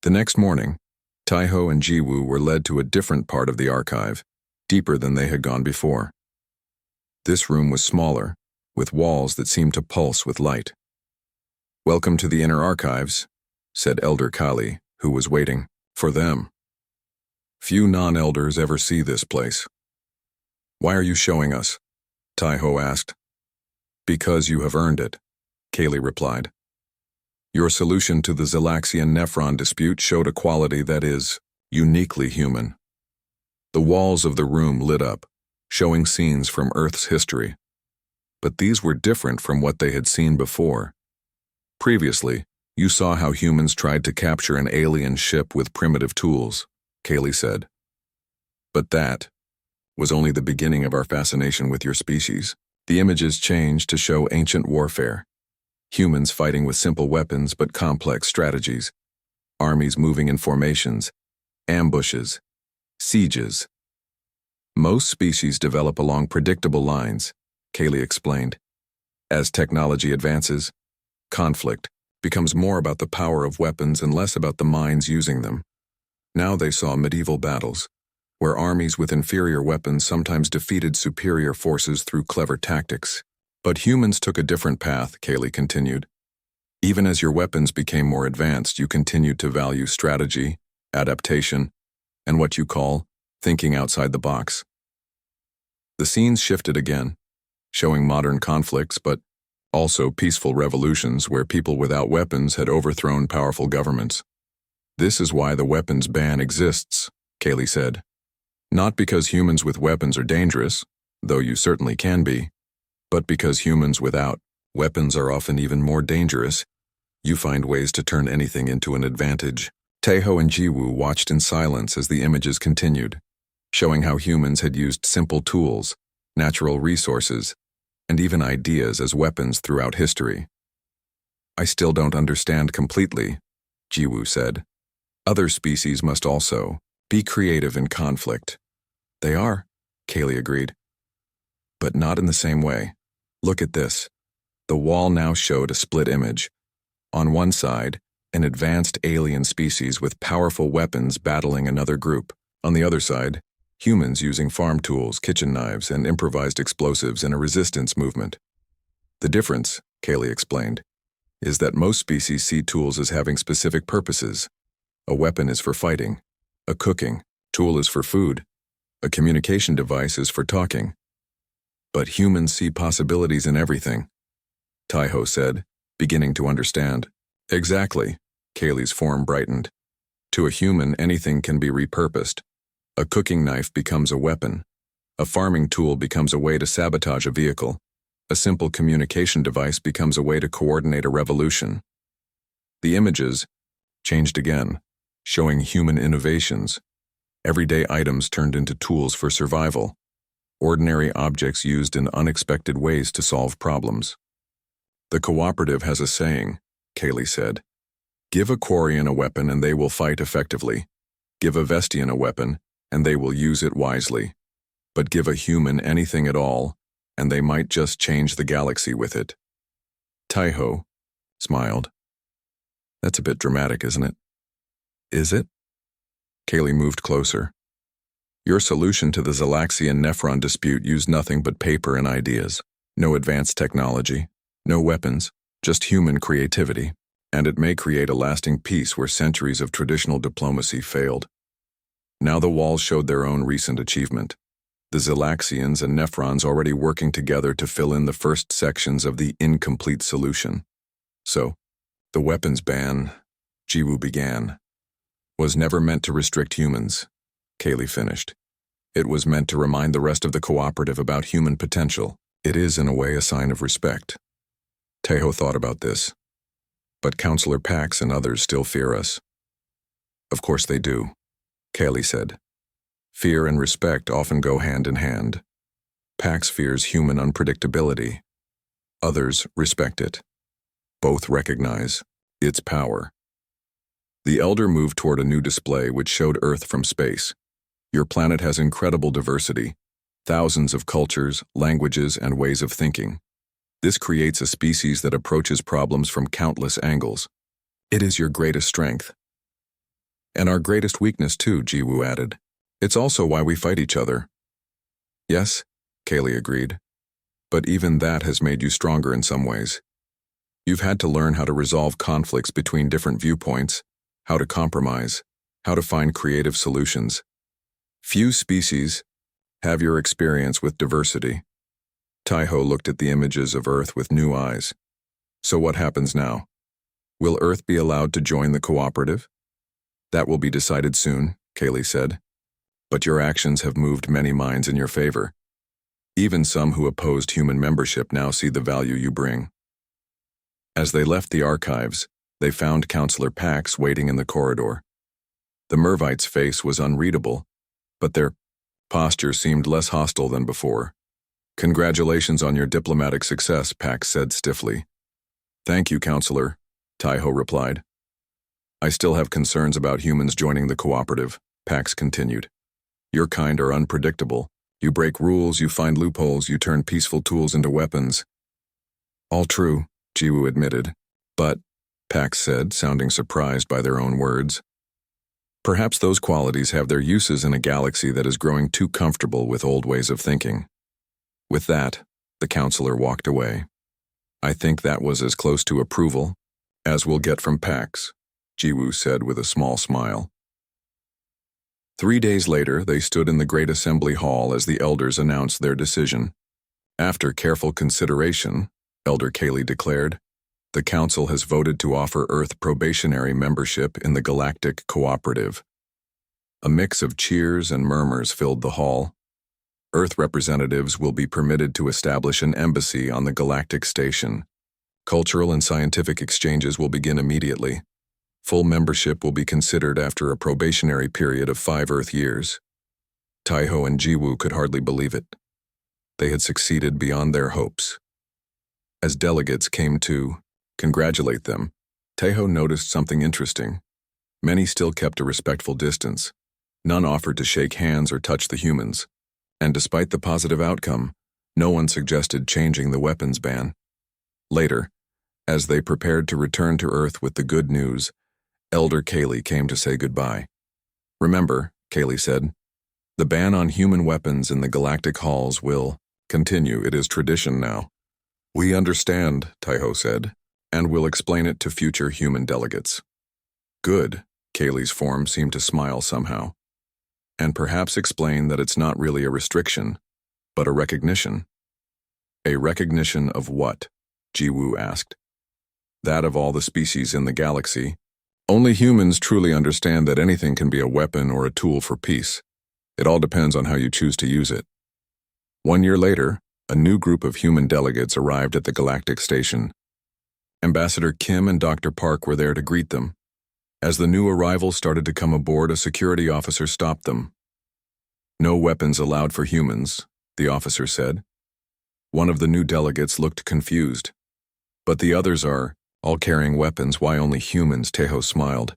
The next morning, Taiho and Jiwoo were led to a different part of the archive, deeper than they had gone before. This room was smaller, with walls that seemed to pulse with light. "Welcome to the inner archives," said Elder Kali, who was waiting for them. "Few non-elders ever see this place." "Why are you showing us?" Taiho asked. "Because you have earned it," Kali replied. "Your solution to the Zelaxian-Nephron dispute showed a quality that is uniquely human." The walls of the room lit up, showing scenes from Earth's history. But these were different from what they had seen before. Previously, you saw how humans tried to capture an alien ship with primitive tools, Kali said. But that was only the beginning of our fascination with your species. The images changed to show ancient warfare. Humans fighting with simple weapons but complex strategies. Armies moving in formations, ambushes, sieges. Most species develop along predictable lines, Kali explained. As technology advances, conflict becomes more about the power of weapons and less about the minds using them. Now they saw medieval battles, where armies with inferior weapons sometimes defeated superior forces through clever tactics. But humans took a different path, Kali continued. Even as your weapons became more advanced, you continued to value strategy, adaptation, and what you call thinking outside the box. The scenes shifted again, showing modern conflicts, but also peaceful revolutions where people without weapons had overthrown powerful governments. "This is why the weapons ban exists," Kali said. "Not because humans with weapons are dangerous, though you certainly can be, but because humans without weapons are often even more dangerous. You find ways to turn anything into an advantage." Taiho and Jiwoo watched in silence as the images continued, showing how humans had used simple tools, natural resources, and even ideas as weapons throughout history. "I still don't understand completely," Jiwoo said. "Other species must also be creative in conflict." "They are," Kali agreed. "But not in the same way. Look at this." The wall now showed a split image. On one side, an advanced alien species with powerful weapons battling another group. On the other side, humans using farm tools, kitchen knives, and improvised explosives in a resistance movement. "The difference," Kali explained, "is that most species see tools as having specific purposes. A weapon is for fighting, a cooking tool is for food, a communication device is for talking. But humans see possibilities in everything," Taiho said, beginning to understand. "Exactly," Kali's form brightened. "To a human, anything can be repurposed. A cooking knife becomes a weapon. A farming tool becomes a way to sabotage a vehicle. A simple communication device becomes a way to coordinate a revolution." The images changed again, showing human innovations. Everyday items turned into tools for survival. Ordinary objects used in unexpected ways to solve problems. "The cooperative has a saying," Kali said. "Give a Quarian a weapon and they will fight effectively. Give a Vestian a weapon and they will use it wisely. But give a human anything at all, and they might just change the galaxy with it." Taiho smiled. "That's a bit dramatic, isn't it?" "Is it?" Kali moved closer. "Your solution to the Zelaxian-Nephron dispute used nothing but paper and ideas. No advanced technology, no weapons, just human creativity. And it may create a lasting peace where centuries of traditional diplomacy failed." Now the walls showed their own recent achievement. The Zelaxians and Nephrons already working together to fill in the first sections of the incomplete solution. "So, the weapons ban," Jiwoo began, "was never meant to restrict humans," Kali finished. "It was meant to remind the rest of the cooperative about human potential. It is, in a way, a sign of respect." Taiho thought about this. "But Counselor Pax and others still fear us." "Of course they do," Kali said. "Fear and respect often go hand in hand. Pax fears human unpredictability. Others respect it. Both recognize its power." The elder moved toward a new display which showed Earth from space. "Your planet has incredible diversity, thousands of cultures, languages, and ways of thinking. This creates a species that approaches problems from countless angles. It is your greatest strength." And our greatest weakness too, Jiwoo added. It's also why we fight each other. Yes, Kaylee agreed. But even that has made you stronger in some ways. You've had to learn how to resolve conflicts between different viewpoints, how to compromise, how to find creative solutions. Few species have your experience with diversity. Taiho looked at the images of Earth with new eyes. So what happens now? Will Earth be allowed to join the cooperative? That will be decided soon, Kaylee said. But your actions have moved many minds in your favor. Even some who opposed human membership now see the value you bring. As they left the archives, they found Counselor Pax waiting in the corridor. The Mervite's face was unreadable, but their posture seemed less hostile than before. Congratulations on your diplomatic success, Pax said stiffly. Thank you, Counselor, Taiho replied. I still have concerns about humans joining the cooperative, Pax continued. Your kind are unpredictable. You break rules, you find loopholes, you turn peaceful tools into weapons. All true, Jiwoo admitted. But, Pax said, sounding surprised by their own words. Perhaps those qualities have their uses in a galaxy that is growing too comfortable with old ways of thinking. With that, the counselor walked away. I think that was as close to approval as we'll get from Pax, Jiwoo said with a small smile. 3 days later, they stood in the Great Assembly Hall as the elders announced their decision. After careful consideration, Elder Kaylee declared, the Council has voted to offer Earth probationary membership in the Galactic Cooperative. A mix of cheers and murmurs filled the hall. Earth representatives will be permitted to establish an embassy on the Galactic Station. Cultural and scientific exchanges will begin immediately. Full membership will be considered after a probationary period of 5 Earth years. Taiho and Jiwoo could hardly believe it. They had succeeded beyond their hopes. As delegates came to congratulate them, Taiho noticed something interesting. Many still kept a respectful distance. None offered to shake hands or touch the humans. And despite the positive outcome, no one suggested changing the weapons ban. Later, as they prepared to return to Earth with the good news, Elder Kaylee came to say goodbye. Remember, Kaylee said, the ban on human weapons in the galactic halls will continue. It is tradition now. We understand, Taiho said, and will explain it to future human delegates. Good, Kaylee's form seemed to smile somehow. And perhaps explain that it's not really a restriction, but a recognition. A recognition of what? Jiwoo asked. That of all the species in the galaxy. Only humans truly understand that anything can be a weapon or a tool for peace. It all depends on how you choose to use it. 1 year later, a new group of human delegates arrived at the Galactic Station. Ambassador Kim and Dr. Park were there to greet them. As the new arrivals started to come aboard, a security officer stopped them. No weapons allowed for humans, the officer said. One of the new delegates looked confused. But the others are all carrying weapons, why only humans? Taiho smiled.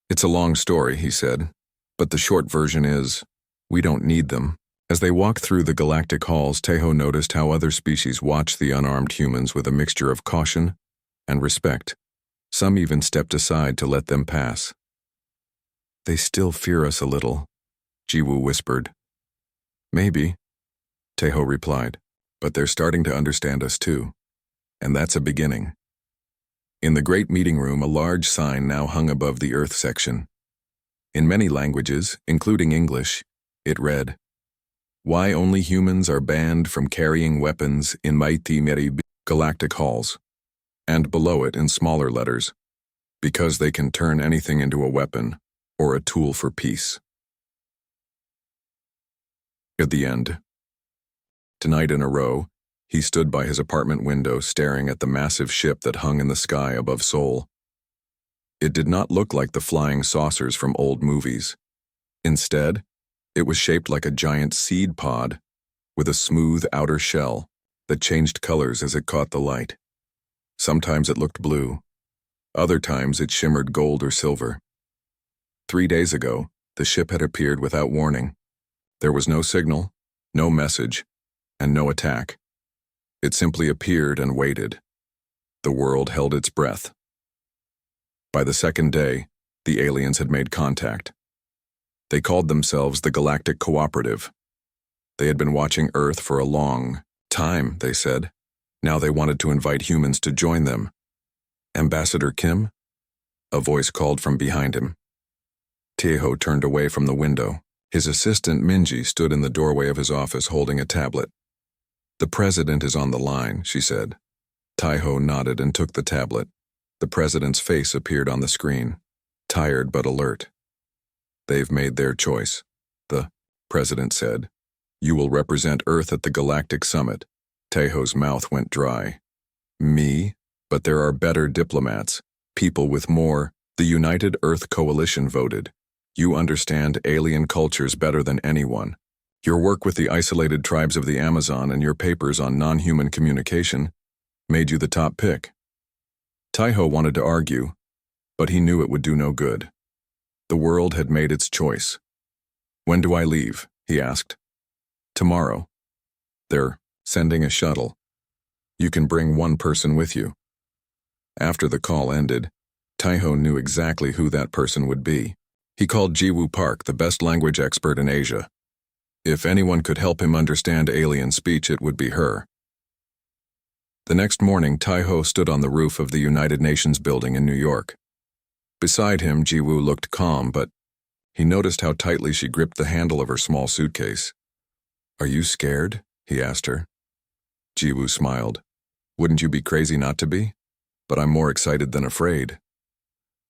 It's a long story, he said, but the short version is, we don't need them. As they walked through the galactic halls, Taiho noticed how other species watched the unarmed humans with a mixture of caution and respect. Some even stepped aside to let them pass. They still fear us a little, Jiwoo whispered. Maybe, Taiho replied, but they're starting to understand us too. And that's a beginning. In the great meeting room, a large sign now hung above the Earth section. In many languages, including English, it read, Why only humans are banned from carrying weapons in mighty Merib galactic halls. And below it in smaller letters, because they can turn anything into a weapon or a tool for peace. At the end. Tonight in a row, he stood by his apartment window staring at the massive ship that hung in the sky above Seoul. It did not look like the flying saucers from old movies. Instead, it was shaped like a giant seed pod with a smooth outer shell that changed colors as it caught the light. Sometimes it looked blue. Other times it shimmered gold or silver. 3 days ago, the ship had appeared without warning. There was no signal, no message, and no attack. It simply appeared and waited. The world held its breath. By the second day, The aliens had made contact. They called themselves the Galactic Cooperative. They had been watching Earth for a long time, they said. Now they wanted to invite humans to join them. Ambassador Kim? A voice called from behind him. Taeho turned away from the window. His assistant Minji stood in the doorway of his office holding a tablet. "The president is on the line," she said. Taeho nodded and took the tablet. The president's face appeared on the screen, tired but alert. "They've made their choice," the president said. "You will represent Earth at the Galactic Summit." Taeho's mouth went dry. "Me? But there are better diplomats, people with more." The United Earth Coalition voted. "You understand alien cultures better than anyone. Your work with the isolated tribes of the Amazon and your papers on non-human communication made you the top pick." Taeho wanted to argue, but he knew it would do no good. The world had made its choice. "When do I leave?" he asked. "Tomorrow. They're sending a shuttle. You can bring one person with you." After the call ended, Taeho knew exactly who that person would be. He called Jiwoo Park, the best language expert in Asia. If anyone could help him understand alien speech, it would be her. The next morning, Taeho stood on the roof of the United Nations building in New York. Beside him, Jiwoo looked calm, but he noticed how tightly she gripped the handle of her small suitcase. "Are you scared?" he asked her. Jiwoo smiled. "Wouldn't you be crazy not to be? But I'm more excited than afraid."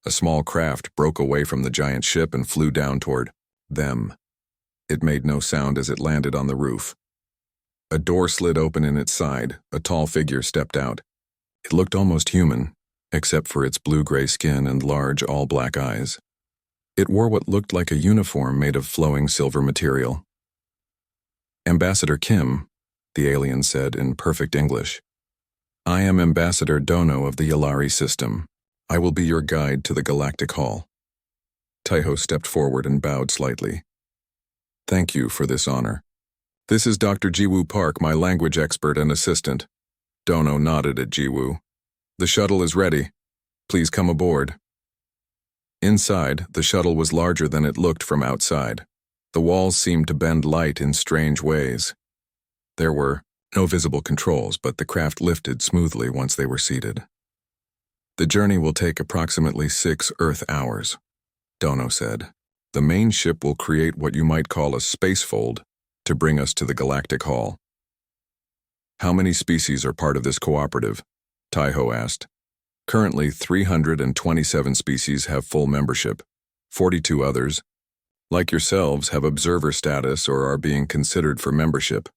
A small craft broke away from the giant ship and flew down toward them. It made no sound as it landed on the roof. A door slid open in its side. A tall figure stepped out. It looked almost human, except for its blue-gray skin and large, all-black eyes. It wore what looked like a uniform made of flowing silver material. "Ambassador Kim," the alien said in perfect English. "I am Ambassador Dono of the Yalari system. I will be your guide to the Galactic Hall." Taeho stepped forward and bowed slightly. "Thank you for this honor. This is Dr. Jiwoo Park, my language expert and assistant." Dono nodded at Jiwoo. "The shuttle is ready. Please come aboard." Inside, the shuttle was larger than it looked from outside. The walls seemed to bend light in strange ways. There were no visible controls, but the craft lifted smoothly once they were seated. "The journey will take approximately 6 Earth hours," Dono said. "The main ship will create what you might call a spacefold to bring us to the Galactic Hall." "How many species are part of this cooperative?" Taeho asked. "Currently, 327 species have full membership. 42 others, like yourselves, have observer status or are being considered for membership."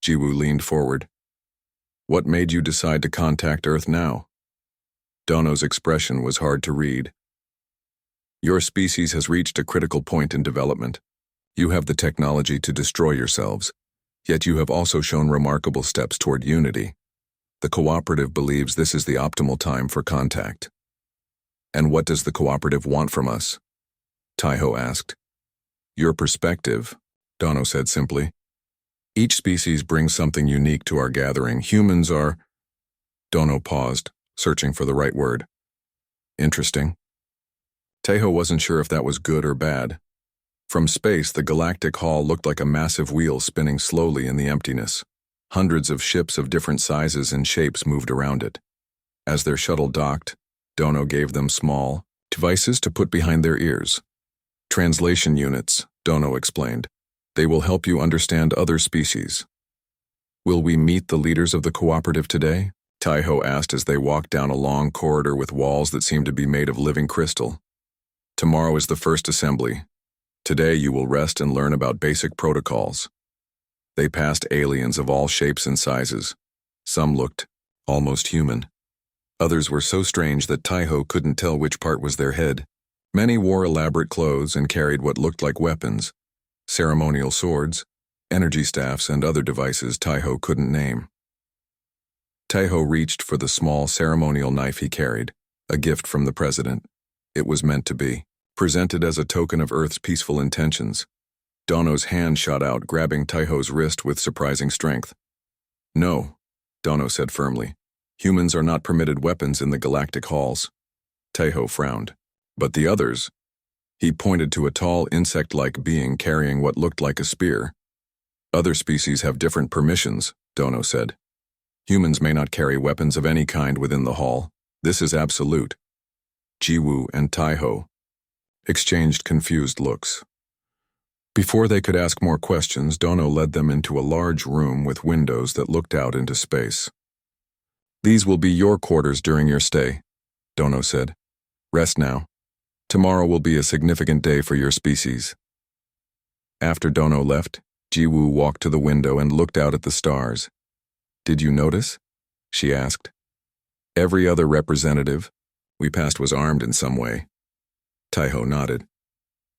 Jiwoo leaned forward. "What made you decide to contact Earth now?" Dono's expression was hard to read. "Your species has reached a critical point in development. You have the technology to destroy yourselves, yet you have also shown remarkable steps toward unity. The cooperative believes this is the optimal time for contact." "And what does the cooperative want from us?" Taeho asked. "Your perspective," Dono said simply. "Each species brings something unique to our gathering. Humans are—" Dono paused, searching for the right word. "Interesting." Taeho wasn't sure if that was good or bad. From space, the Galactic Hall looked like a massive wheel spinning slowly in the emptiness. Hundreds of ships of different sizes and shapes moved around it. As their shuttle docked, Dono gave them small devices to put behind their ears. "Translation units," Dono explained. "They will help you understand other species." "Will we meet the leaders of the cooperative today?" Taeho asked as they walked down a long corridor with walls that seemed to be made of living crystal. "Tomorrow is the first assembly. Today you will rest and learn about basic protocols." They passed aliens of all shapes and sizes. Some looked almost human. Others were so strange that Taeho couldn't tell which part was their head. Many wore elaborate clothes and carried what looked like weapons, ceremonial swords, energy staffs, and other devices Taeho couldn't name. Taeho reached for the small ceremonial knife he carried, a gift from the president. It was meant to be, presented as a token of Earth's peaceful intentions. Dono's hand shot out, grabbing Taeho's wrist with surprising strength. "No," Dono said firmly. "Humans are not permitted weapons in the galactic halls." Taeho frowned. But the others, he pointed to a tall insect-like being carrying what looked like a spear. Other species have different permissions, Dono said. Humans may not carry weapons of any kind within the hall. This is absolute. Jiwoo and Taiho exchanged confused looks. Before they could ask more questions, Dono led them into a large room with windows that looked out into space. These will be your quarters during your stay, Dono said. Rest now. Tomorrow will be a significant day for your species. After Dono left, Jiwoo walked to the window and looked out at the stars. Did you notice? She asked. Every other representative we passed was armed in some way. Taiho nodded.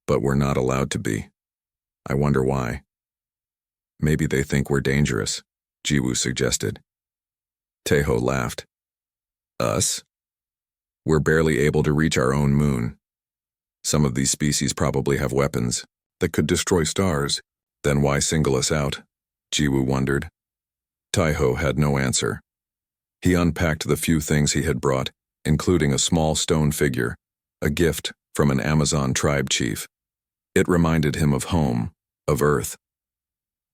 But we're not allowed to be. I wonder why. Maybe they think we're dangerous, Jiwoo suggested. Taiho laughed. Us? We're barely able to reach our own moon. Some of these species probably have weapons that could destroy stars. Then why single us out? Jiwoo wondered. Taiho had no answer. He unpacked the few things he had brought, including a small stone figure, a gift from an Amazon tribe chief. It reminded him of home, of Earth.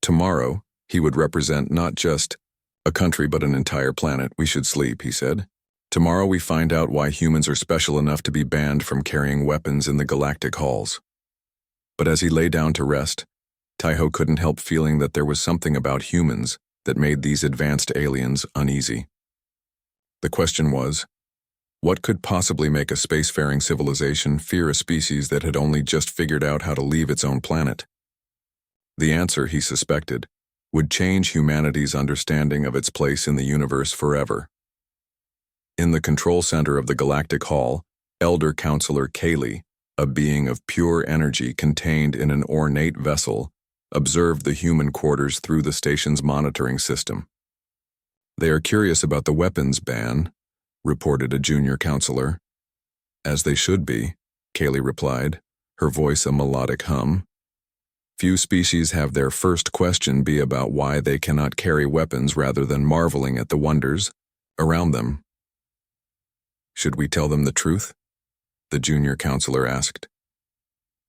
Tomorrow, he would represent not just a country but an entire planet. We should sleep, he said. Tomorrow we find out why humans are special enough to be banned from carrying weapons in the galactic halls. But as he lay down to rest, Taiho couldn't help feeling that there was something about humans that made these advanced aliens uneasy. The question was, what could possibly make a spacefaring civilization fear a species that had only just figured out how to leave its own planet? The answer, he suspected, would change humanity's understanding of its place in the universe forever. In the control center of the Galactic Hall, Elder Counselor Kaylee, a being of pure energy contained in an ornate vessel, observed the human quarters through the station's monitoring system. They are curious about the weapons ban, reported a junior counselor. As they should be, Kaylee replied, her voice a melodic hum. Few species have their first question be about why they cannot carry weapons rather than marveling at the wonders around them. Should we tell them the truth? The junior counselor asked.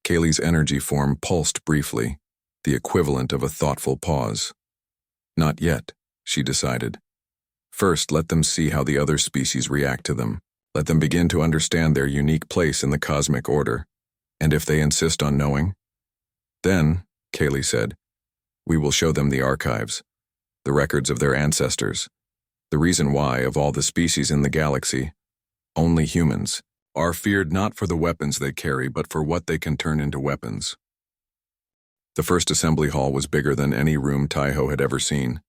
Kaylee's energy form pulsed briefly, the equivalent of a thoughtful pause. Not yet, she decided. First, let them see how the other species react to them. Let them begin to understand their unique place in the cosmic order. And if they insist on knowing, then, Kaylee said, we will show them the archives, the records of their ancestors, the reason why, of all the species in the galaxy, only humans are feared not for the weapons they carry but for what they can turn into weapons. The first assembly hall was bigger than any room Taiho had ever seen.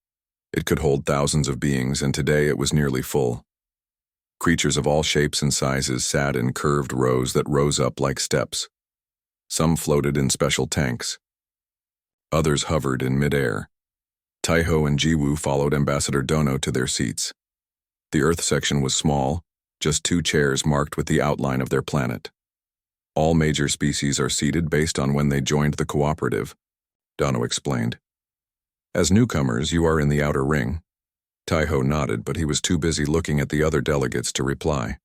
It could hold thousands of beings, and today it was nearly full. Creatures of all shapes and sizes sat in curved rows that rose up like steps. Some floated in special tanks. Others hovered in midair. Taiho and Jiwoo followed Ambassador Dono to their seats. The Earth section was small, just 2 chairs marked with the outline of their planet. All major species are seated based on when they joined the cooperative, Dono explained. As newcomers, you are in the outer ring. Taiho nodded, but he was too busy looking at the other delegates to reply.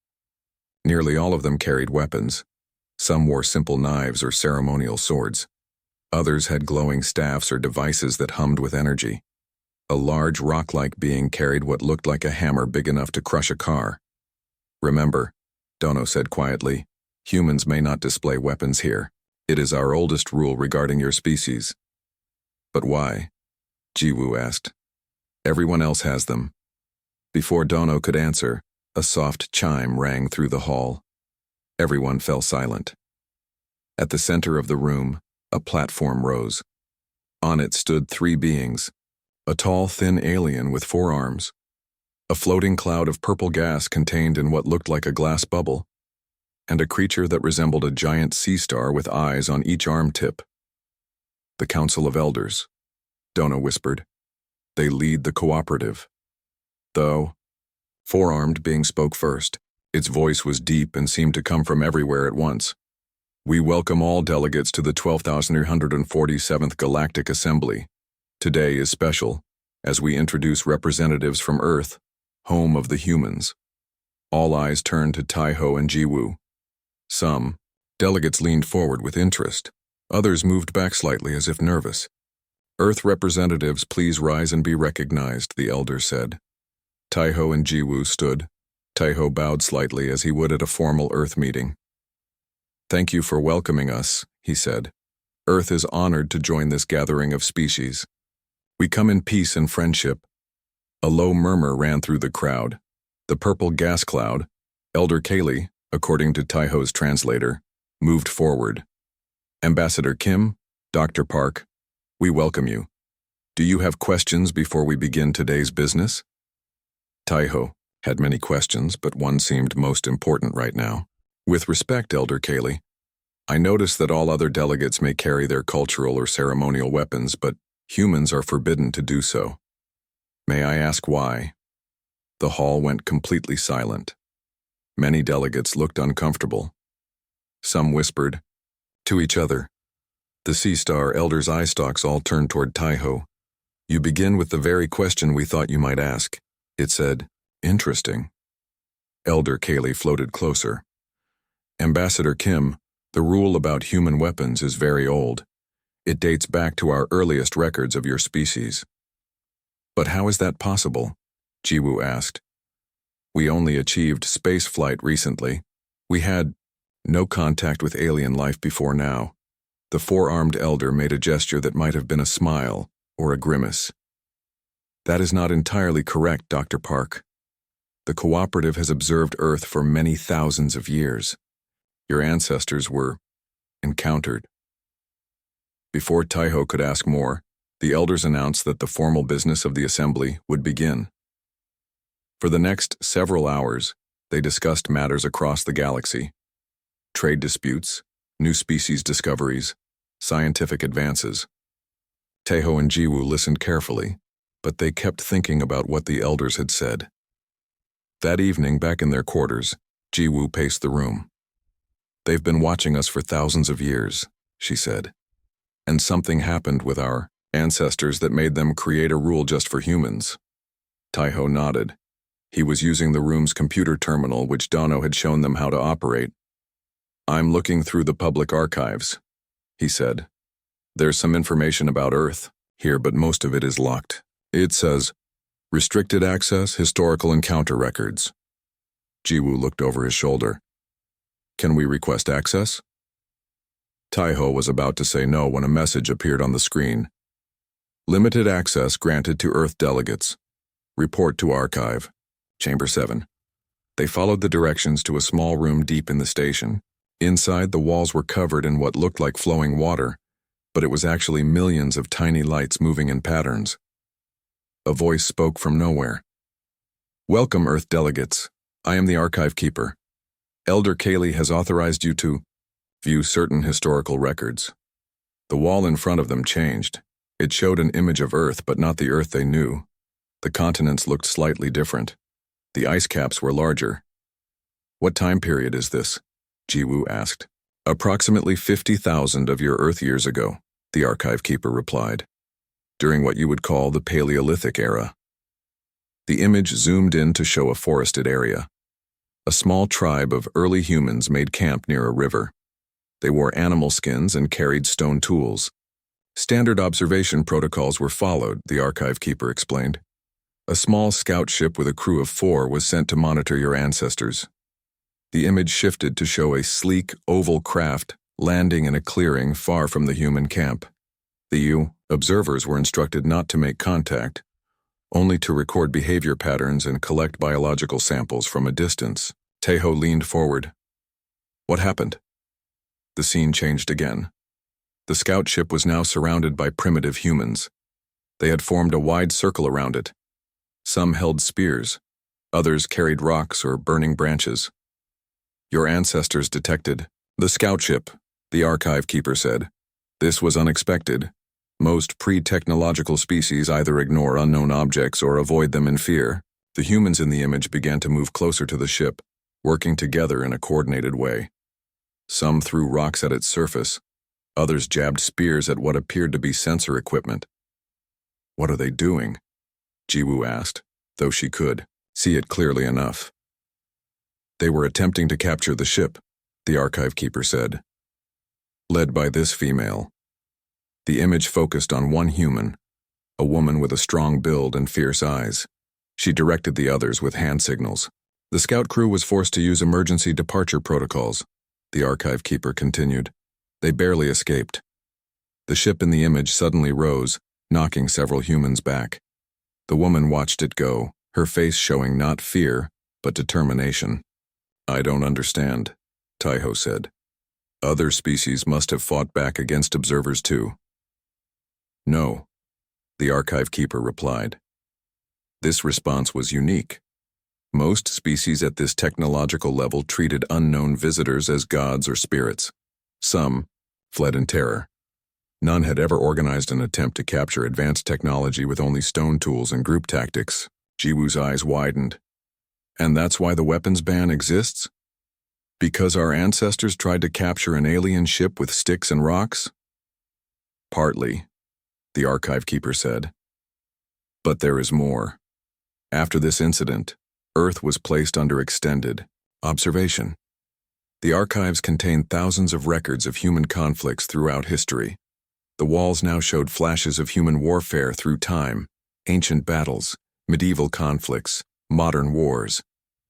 Nearly all of them carried weapons. Some wore simple knives or ceremonial swords. Others had glowing staffs or devices that hummed with energy. A large rock-like being carried what looked like a hammer big enough to crush a car. Remember, Dono said quietly, humans may not display weapons here. It is our oldest rule regarding your species. But why? Jiwoo asked. Everyone else has them. Before Dono could answer, a soft chime rang through the hall. Everyone fell silent. At the center of the room, a platform rose. On it stood 3 beings, a tall, thin alien with 4 arms, a floating cloud of purple gas contained in what looked like a glass bubble, and a creature that resembled a giant sea star with eyes on each arm tip. The Council of Elders, Dono whispered. They lead the cooperative. Though, 4-armed being spoke first. Its voice was deep and seemed to come from everywhere at once. We welcome all delegates to the 12,347th Galactic Assembly. Today is special, as we introduce representatives from Earth, home of the humans. All eyes turned to Taiho and Jiwoo. Some delegates leaned forward with interest. Others moved back slightly as if nervous. "Earth representatives, please rise and be recognized," the elder said. Taiho and Jiwoo stood. Taiho bowed slightly as he would at a formal Earth meeting. "Thank you for welcoming us," he said. "Earth is honored to join this gathering of species. We come in peace and friendship." A low murmur ran through the crowd. The purple gas cloud, Elder Kaylee, according to Taiho's translator, moved forward. "Ambassador Kim, Dr. Park, we welcome you. Do you have questions before we begin today's business?" Taiho had many questions, but one seemed most important right now. "With respect, Elder Kaylee, I notice that all other delegates may carry their cultural or ceremonial weapons, but humans are forbidden to do so. May I ask why?" The hall went completely silent. Many delegates looked uncomfortable. Some whispered to each other. The Sea Star Elder's eye stalks all turned toward Taiho. "You begin with the very question we thought you might ask," it said. "Interesting." Elder Kaylee floated closer. "Ambassador Kim, the rule about human weapons is very old. It dates back to our earliest records of your species." "But how is that possible?" Jiwoo asked. "We only achieved space flight recently. We had no contact with alien life before now." The four-armed elder made a gesture that might have been a smile or a grimace. "That is not entirely correct, Dr. Park. The cooperative has observed Earth for many thousands of years. Your ancestors were encountered." Before Taiho could ask more, the elders announced that the formal business of the assembly would begin. For the next several hours, they discussed matters across the galaxy: trade disputes, new species discoveries, scientific advances. Taiho and Jiwoo listened carefully, but they kept thinking about what the elders had said. That evening, back in their quarters, Jiwoo paced the room. "They've been watching us for thousands of years," she said. "And something happened with our ancestors that made them create a rule just for humans." Taiho nodded. He was using the room's computer terminal, which Dono had shown them how to operate. "I'm looking through the public archives," he said. "There's some information about Earth here, but most of it is locked. It says, restricted access, historical encounter records." Jiwoo looked over his shoulder. "Can we request access?" Taiho was about to say no when a message appeared on the screen. "Limited access granted to Earth delegates. Report to archive. Chamber 7. They followed the directions to a small room deep in the station. Inside, the walls were covered in what looked like flowing water, but it was actually millions of tiny lights moving in patterns. A voice spoke from nowhere. "Welcome, Earth delegates. I am the archive keeper. Elder Kaylee has authorized you to view certain historical records." The wall in front of them changed. It showed an image of Earth, but not the Earth they knew. The continents looked slightly different. The ice caps were larger. "What time period is this?" Jiwoo asked. "Approximately 50,000 of your Earth years ago," the archive keeper replied. "During what you would call the Paleolithic era." The image zoomed in to show a forested area. A small tribe of early humans made camp near a river. They wore animal skins and carried stone tools. Standard observation protocols were followed, the archive keeper explained. A small scout ship with a crew of 4 was sent to monitor your ancestors. The image shifted to show a sleek, oval craft landing in a clearing far from the human camp. The observers were instructed not to make contact, only to record behavior patterns and collect biological samples from a distance. Taiho leaned forward. "What happened?" The scene changed again. The scout ship was now surrounded by primitive humans. They had formed a wide circle around it. Some held spears. Others carried rocks or burning branches. "Your ancestors detected the scout ship," the archive keeper said. "This was unexpected. Most pre-technological species either ignore unknown objects or avoid them in fear." The humans in the image began to move closer to the ship, working together in a coordinated way. Some threw rocks at its surface. Others jabbed spears at what appeared to be sensor equipment. "What are they doing?" Jiwoo asked, though she could see it clearly enough. "They were attempting to capture the ship. the archive keeper said. Led by this female. The image focused on one human, a woman with a strong build and fierce eyes. She directed the others with hand signals. The scout crew was forced to use emergency departure protocols, the archive keeper continued. They barely escaped. The ship in the image suddenly rose, knocking several humans back. The woman watched it go, her face showing not fear, but determination. I don't understand, Taiho said. Other species must have fought back against observers too. No, the archive keeper replied. This response was unique. Most species at this technological level treated unknown visitors as gods or spirits. Some fled in terror. None had ever organized an attempt to capture advanced technology with only stone tools and group tactics. Jiwoo's eyes widened. And that's why the weapons ban exists? Because our ancestors tried to capture an alien ship with sticks and rocks? Partly, the archive keeper said. But there is more. After this incident, Earth was placed under extended observation. The archives contained thousands of records of human conflicts throughout history. The walls now showed flashes of human warfare through time, ancient battles, medieval conflicts, modern wars.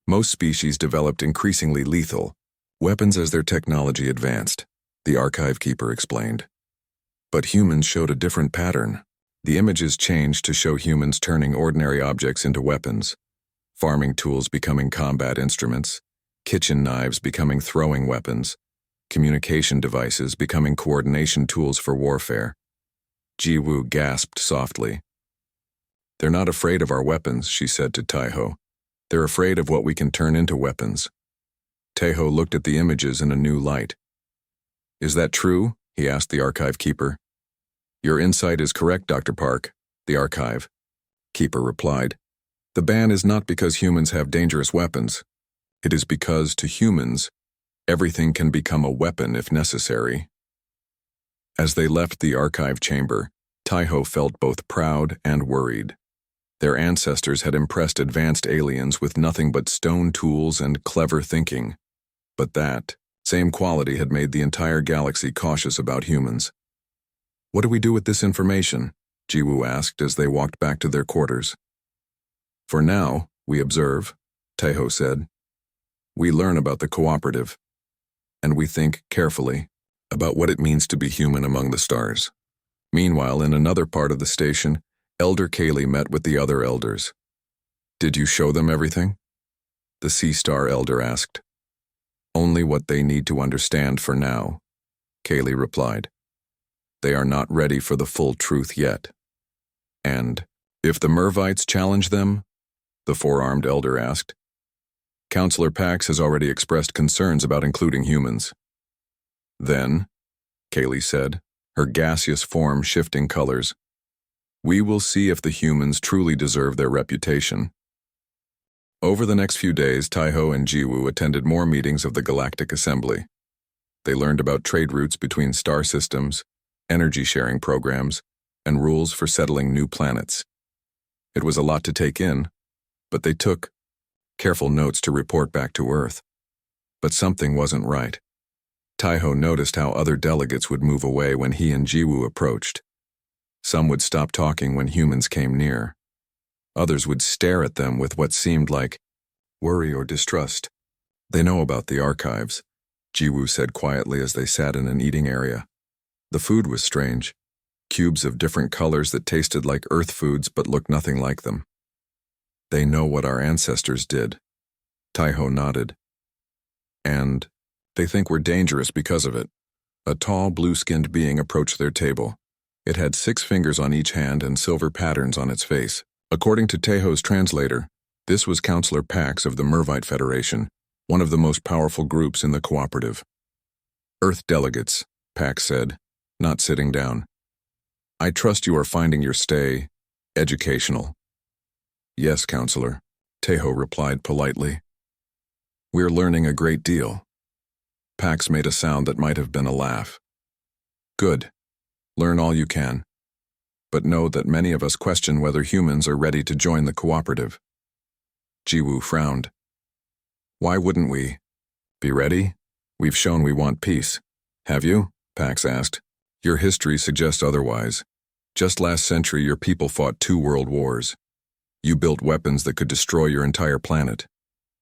Most species developed increasingly lethal weapons as their technology advanced, the archive keeper explained. But humans showed a different pattern. The images changed to show humans turning ordinary objects into weapons, farming tools becoming combat instruments, kitchen knives becoming throwing weapons, communication devices becoming coordination tools for warfare. Jiwoo gasped softly. They're not afraid of our weapons, she said to Taiho. They're afraid of what we can turn into weapons. Taiho looked at the images in a new light. Is that true? He asked the archive keeper. Your insight is correct, Dr. Park, the archive keeper replied. The ban is not because humans have dangerous weapons. It is because, to humans, everything can become a weapon if necessary. As they left the archive chamber, Taiho felt both proud and worried. Their ancestors had impressed advanced aliens with nothing but stone tools and clever thinking. But that same quality had made the entire galaxy cautious about humans. What do we do with this information? Jiwoo asked as they walked back to their quarters. For now, we observe, Taiho said. We learn about the cooperative, and we think carefully about what it means to be human among the stars. Meanwhile, in another part of the station, Elder Kaylee met with the other elders. Did you show them everything? The Sea Star Elder asked. Only what they need to understand for now, Kaylee replied. They are not ready for the full truth yet. And, if the Mervites challenge them? The four-armed elder asked. Counselor Pax has already expressed concerns about including humans. Then, Kaylee said, her gaseous form shifting colors, we will see if the humans truly deserve their reputation. Over the next few days, Taiho and Jiwoo attended more meetings of the Galactic Assembly. They learned about trade routes between star systems, energy-sharing programs, and rules for settling new planets. It was a lot to take in, but they took careful notes to report back to Earth. But something wasn't right. Taiho noticed how other delegates would move away when he and Jiwoo approached. Some would stop talking when humans came near. Others would stare at them with what seemed like worry or distrust. They know about the archives, Jiwoo said quietly as they sat in an eating area. The food was strange. Cubes of different colors that tasted like Earth foods but looked nothing like them. They know what our ancestors did. Taiho nodded. And they think we're dangerous because of it. A tall, blue-skinned being approached their table. It had 6 fingers on each hand and silver patterns on its face. According to Taiho's translator, this was Counselor Pax of the Mervite Federation, one of the most powerful groups in the cooperative. Earth delegates, Pax said, not sitting down. I trust you are finding your stay educational. Yes, Counselor, Taiho replied politely. We're learning a great deal. Pax made a sound that might have been a laugh. Good. Learn all you can. But know that many of us question whether humans are ready to join the cooperative. Jiwoo frowned. Why wouldn't we? Be ready? We've shown we want peace. Have you? Pax asked. Your history suggests otherwise. Just last century, your people fought 2 world wars. You built weapons that could destroy your entire planet.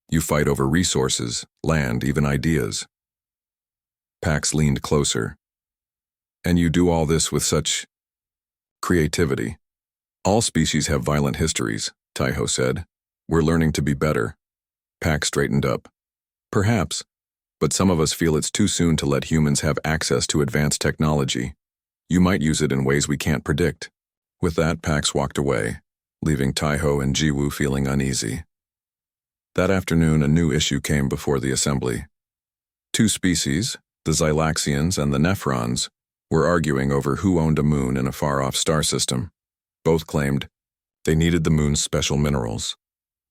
You fight over resources, land, even ideas. Pax leaned closer. And you do all this with such creativity. All species have violent histories, Taiho said. We're learning to be better. Pax straightened up. Perhaps, but some of us feel it's too soon to let humans have access to advanced technology. You might use it in ways we can't predict. With that, Pax walked away, leaving Taiho and Jiwoo feeling uneasy. That afternoon, a new issue came before the assembly. 2 species, the Xylaxians and the Nephrons, were arguing over who owned a moon in a far-off star system. Both claimed they needed the moon's special minerals.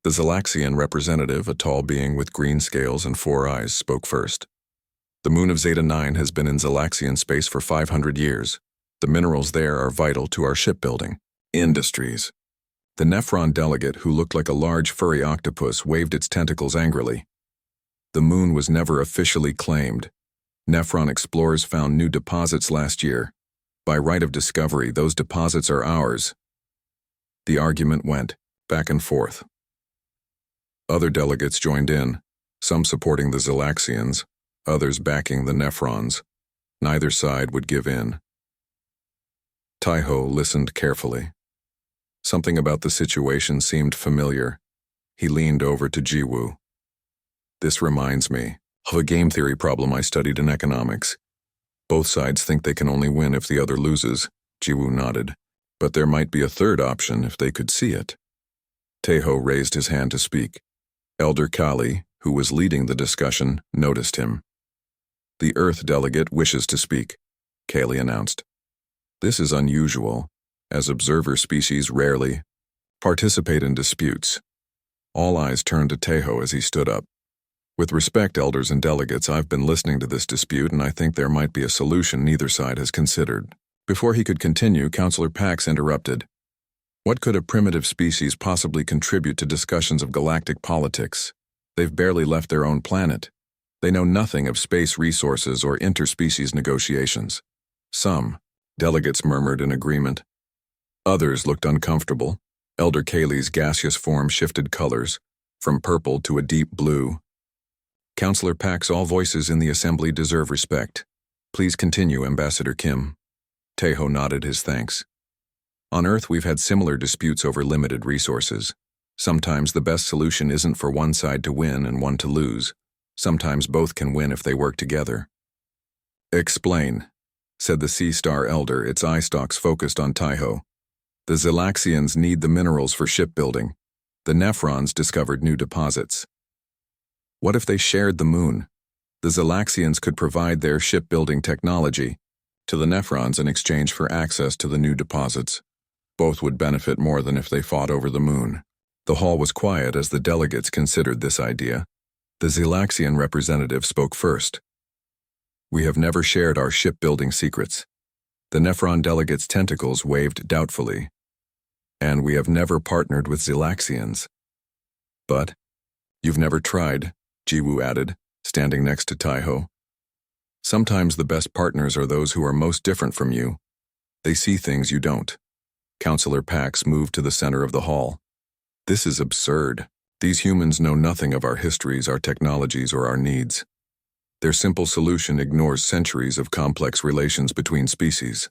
The Xylaxian representative, a tall being with green scales and 4 eyes, spoke first. The moon of Zeta 9 has been in Xylaxian space for 500 years. The minerals there are vital to our shipbuilding industries. The Nephron delegate, who looked like a large furry octopus, waved its tentacles angrily. The moon was never officially claimed. Nephron explorers found new deposits last year. By right of discovery, those deposits are ours. The argument went back and forth. Other delegates joined in, some supporting the Xylaxians, others backing the Nephrons. Neither side would give in. Taiho listened carefully. Something about the situation seemed familiar. He leaned over to Jiwoo. This reminds me of a game theory problem I studied in economics. Both sides think they can only win if the other loses. Jiwoo nodded. But there might be a third option if they could see it. Taiho raised his hand to speak. Elder Kali, who was leading the discussion, noticed him. The Earth delegate wishes to speak, Kali announced. This is unusual, as observer species rarely participate in disputes. All eyes turned to Taiho as he stood up. With respect, elders and delegates, I've been listening to this dispute and I think there might be a solution neither side has considered. Before he could continue, Counselor Pax interrupted. What could a primitive species possibly contribute to discussions of galactic politics? They've barely left their own planet. They know nothing of space resources or interspecies negotiations. Some delegates murmured in agreement. Others looked uncomfortable. Elder Kali's gaseous form shifted colors, from purple to a deep blue. Counselor Pax, all voices in the assembly deserve respect. Please continue, Ambassador Kim. Taiho nodded his thanks. On Earth, we've had similar disputes over limited resources. Sometimes the best solution isn't for one side to win and one to lose. Sometimes both can win if they work together. Explain, said the Sea Star Elder, its eye stalks focused on Taiho. The Xylaxians need the minerals for shipbuilding. The Nephrons discovered new deposits. What if they shared the moon? The Xylaxians could provide their shipbuilding technology to the Nephrons in exchange for access to the new deposits. Both would benefit more than if they fought over the moon. The hall was quiet as the delegates considered this idea. The Xylaxian representative spoke first. We have never shared our shipbuilding secrets. The Nephron delegate's tentacles waved doubtfully. And we have never partnered with Xylaxians. But you've never tried, Jiwoo added, standing next to Taiho. Sometimes the best partners are those who are most different from you. They see things you don't. Counselor Pax moved to the center of the hall. This is absurd. These humans know nothing of our histories, our technologies, or our needs. Their simple solution ignores centuries of complex relations between species.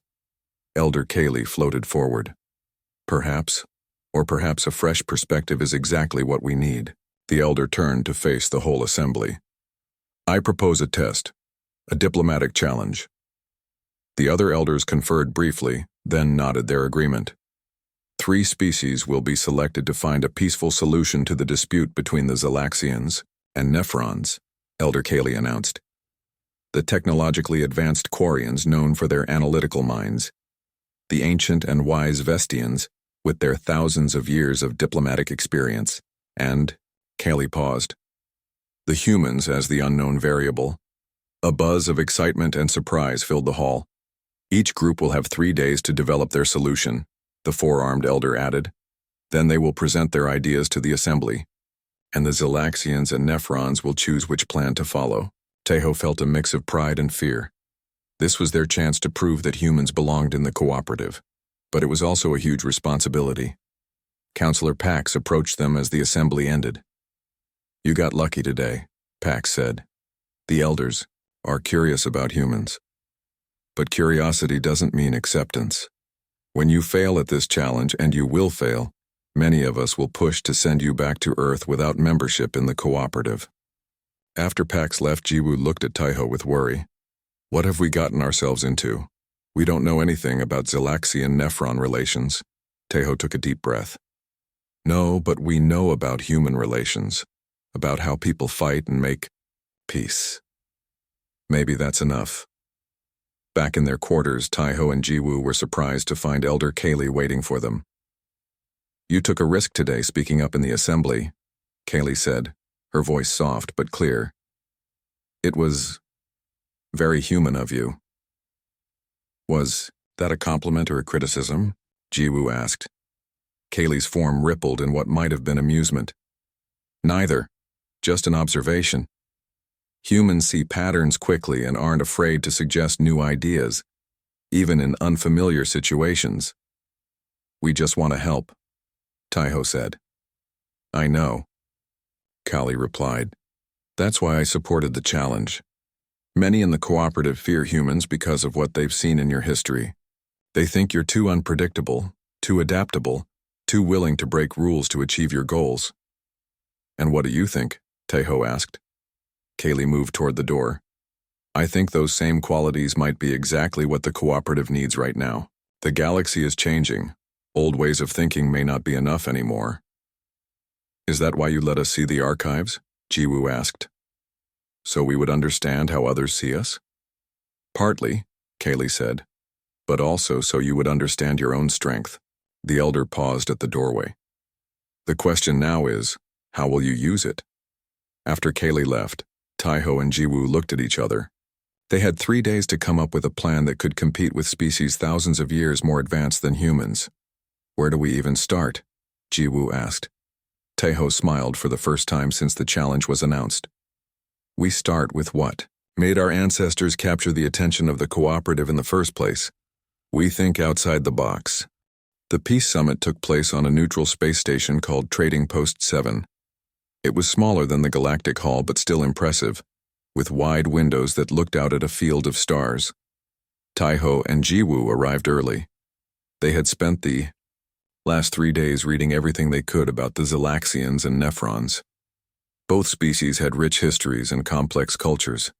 Elder Kali floated forward. Perhaps, or perhaps a fresh perspective is exactly what we need. The elder turned to face the whole assembly. I propose a test, a diplomatic challenge. The other elders conferred briefly, then nodded their agreement. 3 species will be selected to find a peaceful solution to the dispute between the Xylaxians and Nephrons, Elder Kali announced. The technologically advanced Quarians known for their analytical minds, the ancient and wise Vestians with their thousands of years of diplomatic experience, and, Kali paused, the humans as the unknown variable. A buzz of excitement and surprise filled the hall. Each group will have 3 days to develop their solution, the 4-armed elder added. Then they will present their ideas to the assembly, and the Xylaxians and Nephrons will choose which plan to follow. Tejo felt a mix of pride and fear. This was their chance to prove that humans belonged in the cooperative, but it was also a huge responsibility. Counselor Pax approached them as the assembly ended. "You got lucky today," Pax said. "The elders are curious about humans. But curiosity doesn't mean acceptance. When you fail at this challenge, and you will fail, many of us will push to send you back to Earth without membership in the cooperative." After Pax left, Jiwoo looked at Taiho with worry. "What have we gotten ourselves into? We don't know anything about Zelaxian-Nephron relations." Taiho took a deep breath. "No, but we know about human relations, about how people fight and make peace. Maybe that's enough." Back in their quarters, Taiho and Jiwoo were surprised to find Elder Kaylee waiting for them. "You took a risk today speaking up in the assembly," Kaylee said, her voice soft but clear. "It was very human of you." "Was that a compliment or a criticism?" Jiwoo asked. Kaylee's form rippled in what might have been amusement. "Neither, just an observation. Humans see patterns quickly and aren't afraid to suggest new ideas, even in unfamiliar situations. We just want to help," Taiho said. "I know," Kali replied. "That's why I supported the challenge. Many in the cooperative fear humans because of what they've seen in your history. They think you're too unpredictable, too adaptable, too willing to break rules to achieve your goals." "And what do you think?" Taiho asked. Kaylee moved toward the door. "I think those same qualities might be exactly what the cooperative needs right now. The galaxy is changing. Old ways of thinking may not be enough anymore." "Is that why you let us see the archives?" Jiwoo asked. "So we would understand how others see us?" "Partly," Kaylee said, "but also so you would understand your own strength." The elder paused at the doorway. "The question now is, how will you use it?" After Kaylee left, Taiho and Jiwoo looked at each other. They had 3 days to come up with a plan that could compete with species thousands of years more advanced than humans. "Where do we even start?" Jiwoo asked. Taiho smiled for the first time since the challenge was announced. "We start with what made our ancestors capture the attention of the cooperative in the first place. We think outside the box." The Peace Summit took place on a neutral space station called Trading Post 7. It was smaller than the Galactic Hall but still impressive, with wide windows that looked out at a field of stars. Taiho and Jiwoo arrived early. They had spent the last 3 days reading everything they could about the Zelaxians and Nephrons. Both species had rich histories and complex cultures.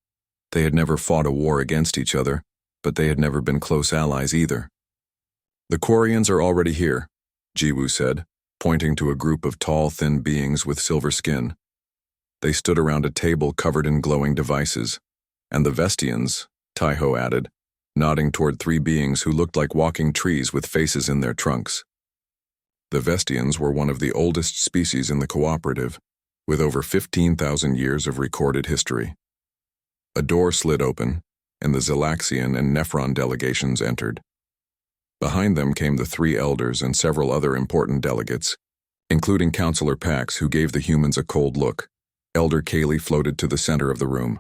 They had never fought a war against each other, but they had never been close allies either. "The Quarians are already here," Jiwoo said, pointing to a group of tall, thin beings with silver skin. They stood around a table covered in glowing devices. "And the Vestians," Taiho added, nodding toward 3 beings who looked like walking trees with faces in their trunks. The Vestians were one of the oldest species in the cooperative, with over 15,000 years of recorded history. A door slid open, and the Zelaxian and Nephron delegations entered. Behind them came the 3 elders and several other important delegates, including Counselor Pax, who gave the humans a cold look. Elder Kaylee floated to the center of the room.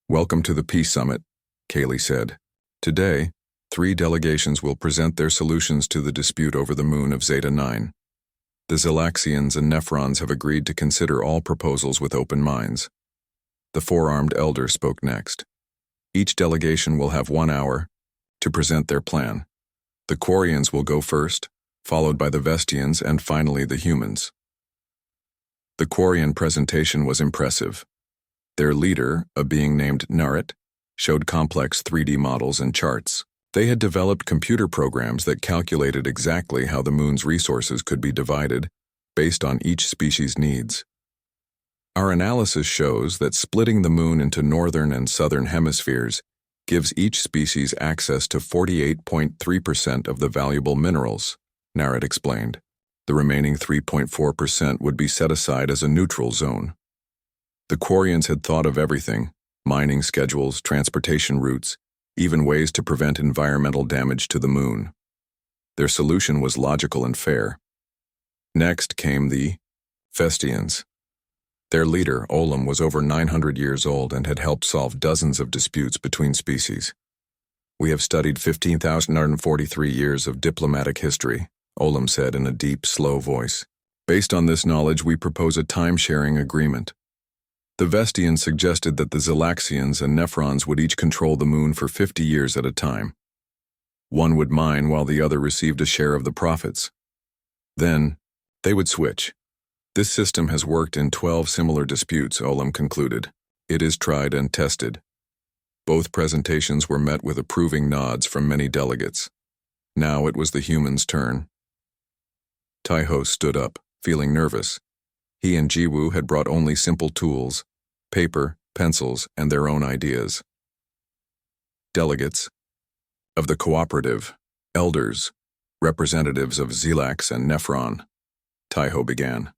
"Welcome to the Peace Summit," Kaylee said. "Today, 3 delegations will present their solutions to the dispute over the moon of Zeta 9. The Zelaxians and Nephrons have agreed to consider all proposals with open minds." The 4-armed elder spoke next. "Each delegation will have 1 hour to present their plan. The Quarians will go first, followed by the Vestians, and finally the humans." The Quarian presentation was impressive. Their leader, a being named Narit, showed complex 3D models and charts. They had developed computer programs that calculated exactly how the moon's resources could be divided based on each species' needs. "Our analysis shows that splitting the moon into northern and southern hemispheres gives each species access to 48.3% of the valuable minerals," Narit explained. The remaining 3.4% would be set aside as a neutral zone. The Quarians had thought of everything: mining schedules, transportation routes, even ways to prevent environmental damage to the moon. Their solution was logical and fair. Next came the Vestians. Their leader, Olam, was over 900 years old and had helped solve dozens of disputes between species. "We have studied 15,943 years of diplomatic history," Olam said in a deep, slow voice. "Based on this knowledge, we propose a time-sharing agreement." The Vestians suggested that the Zelaxians and Nephrons would each control the moon for 50 years at a time. One would mine while the other received a share of the profits. Then, they would switch. "This system has worked in 12 similar disputes," Olam concluded. "It is tried and tested." Both presentations were met with approving nods from many delegates. Now it was the humans' turn. Taiho stood up, feeling nervous. He and Jiwoo had brought only simple tools, paper, pencils, and their own ideas. Delegates of the cooperative, elders, representatives of Zelax and Nephron, Taiho began.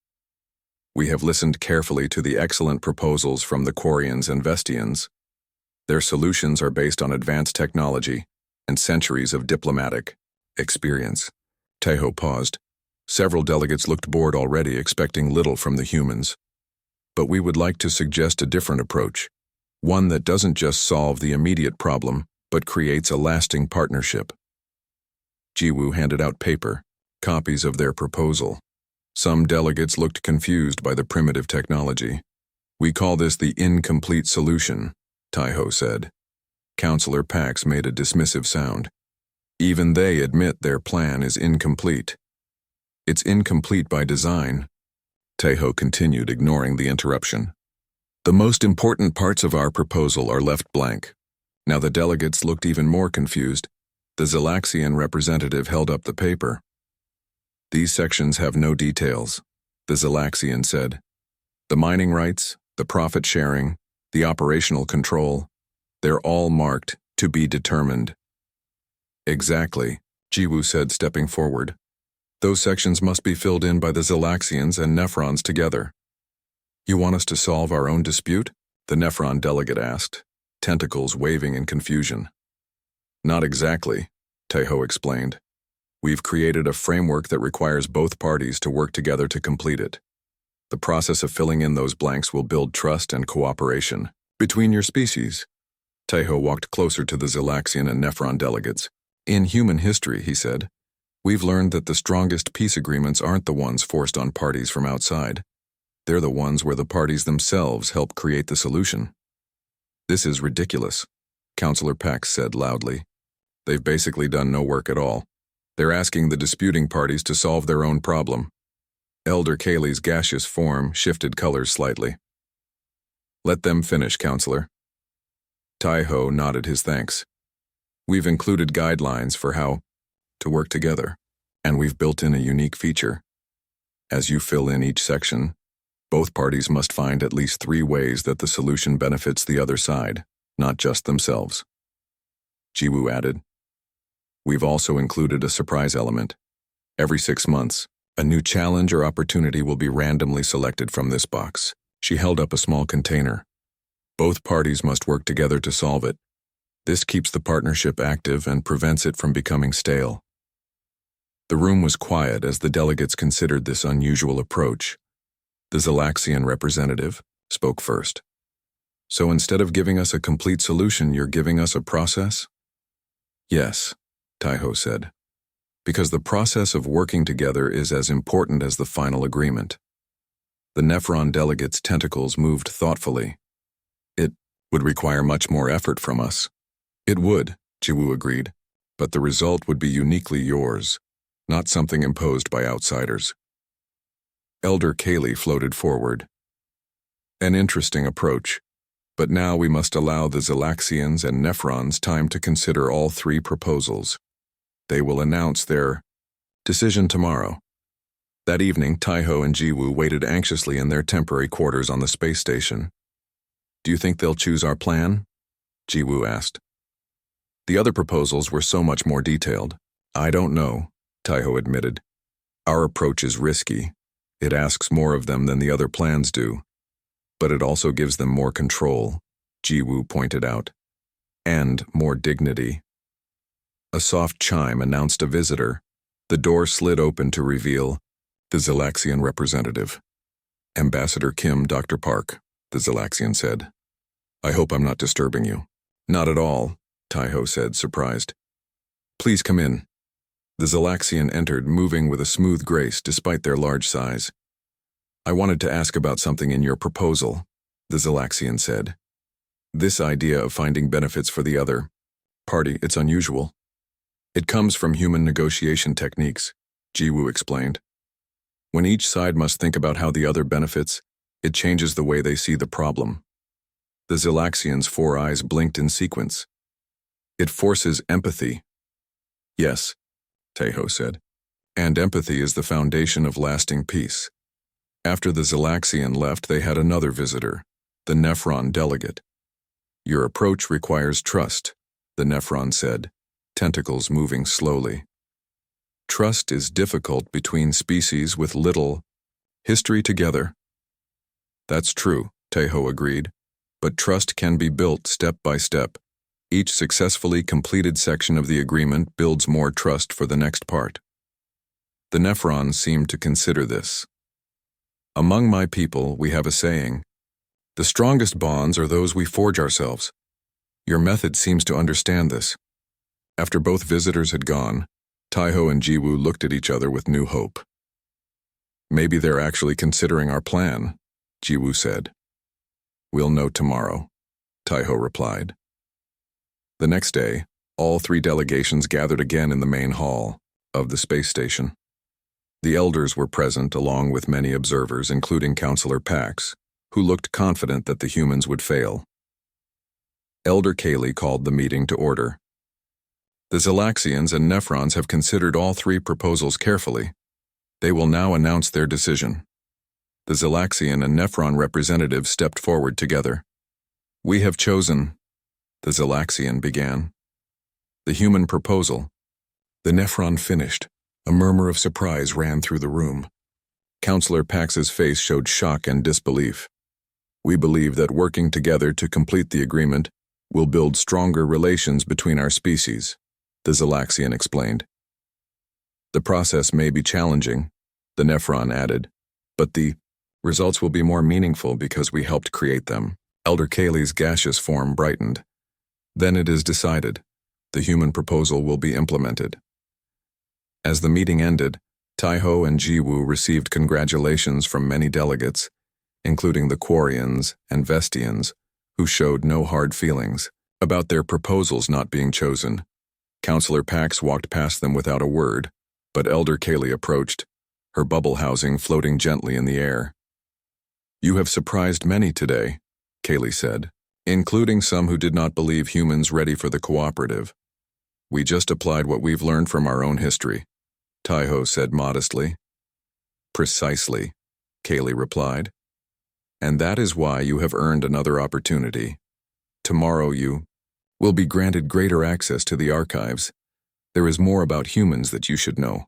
"We have listened carefully to the excellent proposals from the Quarians and Vestians. Their solutions are based on advanced technology and centuries of diplomatic experience." Taiho paused. Several delegates looked bored already, expecting little from the humans. "But we would like to suggest a different approach, one that doesn't just solve the immediate problem, but creates a lasting partnership." Jiwoo handed out paper, copies of their proposal. Some delegates looked confused by the primitive technology. "We call this the incomplete solution," Taiho said. Councillor Pax made a dismissive sound. "Even they admit their plan is incomplete." "It's incomplete by design," Taiho continued, ignoring the interruption. "The most important parts of our proposal are left blank." Now the delegates looked even more confused. The Zelaxian representative held up the paper. "These sections have no details," the Zelaxian said. "The mining rights, the profit sharing, the operational control, they're all marked to be determined." "Exactly," Jiwoo said, stepping forward. "Those sections must be filled in by the Zelaxians and Nephrons together." "You want us to solve our own dispute?" the Nephron delegate asked, tentacles waving in confusion. "Not exactly," Taiho explained. "We've created a framework that requires both parties to work together to complete it. The process of filling in those blanks will build trust and cooperation between your species." Taiho walked closer to the Zelaxian and Nephron delegates. "In human history," he said, "we've learned that the strongest peace agreements aren't the ones forced on parties from outside. They're the ones where the parties themselves help create the solution." "This is ridiculous," Councillor Pax said loudly. "They've basically done no work at all. They're asking the disputing parties to solve their own problem." Elder Kaylee's gaseous form shifted colors slightly. "Let them finish, Councillor." Taiho nodded his thanks. "We've included guidelines for how to work together, and we've built in a unique feature. As you fill in each section, both parties must find at least 3 ways that the solution benefits the other side, not just themselves." Jiwoo added, "We've also included a surprise element. Every 6 months, a new challenge or opportunity will be randomly selected from this box." She held up a small container. "Both parties must work together to solve it. This keeps the partnership active and prevents it from becoming stale." The room was quiet as the delegates considered this unusual approach. The Zelaxian representative spoke first. "So instead of giving us a complete solution, you're giving us a process?" "Yes," Taiho said, "because the process of working together is as important as the final agreement." The Nephron delegate's tentacles moved thoughtfully. "It would require much more effort from us." "It would," Jiwoo agreed, "but the result would be uniquely yours, not something imposed by outsiders." Elder Kaylee floated forward. "An interesting approach, but now we must allow the Zelaxians and Nephrons time to consider all 3 proposals. They will announce their decision tomorrow." That evening, Taiho and Jiwoo waited anxiously in their temporary quarters on the space station. "Do you think they'll choose our plan?" Jiwoo asked. "The other proposals were so much more detailed." "I don't know," Taiho admitted. "Our approach is risky. It asks more of them than the other plans do. But it also gives them more control," Jiwoo pointed out. "And more dignity." A soft chime announced a visitor. The door slid open to reveal the Zelaxian representative. Ambassador Kim, Dr. Park, the Zalaxian said. I hope I'm not disturbing you. Not at all, Taiho said, surprised. Please come in. The Zalaxian entered, moving with a smooth grace despite their large size. I wanted to ask about something in your proposal, the Zalaxian said. This idea of finding benefits for the other party, it's unusual. It comes from human negotiation techniques, Jiwoo explained. When each side must think about how the other benefits, it changes the way they see the problem. The Zalaxian's 4 eyes blinked in sequence. It forces empathy. Yes, Taiho said. And empathy is the foundation of lasting peace. After the Zalaxian left, they had another visitor, the Nephron delegate. Your approach requires trust, the Nephron said, tentacles moving slowly. Trust is difficult between species with little history together. That's true, Taiho agreed, but trust can be built step by step. Each successfully completed section of the agreement builds more trust for the next part. The Nephrons seemed to consider this. Among my people, we have a saying, the strongest bonds are those we forge ourselves. Your method seems to understand this. After both visitors had gone, Taiho and Jiwoo looked at each other with new hope. Maybe they're actually considering our plan, Jiwoo said. We'll know tomorrow, Taiho replied. The next day, all 3 delegations gathered again in the main hall of the space station. The elders were present along with many observers, including Counselor Pax, who looked confident that the humans would fail. Elder Kaylee called the meeting to order. The Zalaxians and Nephrons have considered all 3 proposals carefully. They will now announce their decision. The Zalaxian and Nephron representatives stepped forward together. We have chosen, the Zalaxian began. The human proposal. The Nephron finished. A murmur of surprise ran through the room. Counselor Pax's face showed shock and disbelief. We believe that working together to complete the agreement will build stronger relations between our species, the Zalaxian explained. The process may be challenging, the Nephron added, but the results will be more meaningful because we helped create them. Elder Kaylee's gaseous form brightened. Then it is decided. The human proposal will be implemented. As the meeting ended, Taiho and Jiwoo received congratulations from many delegates, including the Quarians and Vestians, who showed no hard feelings about their proposals not being chosen. Counselor Pax walked past them without a word, but Elder Kaylee approached, her bubble housing floating gently in the air. You have surprised many today, Kaylee said, including some who did not believe humans ready for the cooperative. We just applied what we've learned from our own history, Taiho said modestly. Precisely, Kaylee replied. And that is why you have earned another opportunity. Tomorrow you will be granted greater access to the archives. There is more about humans that you should know.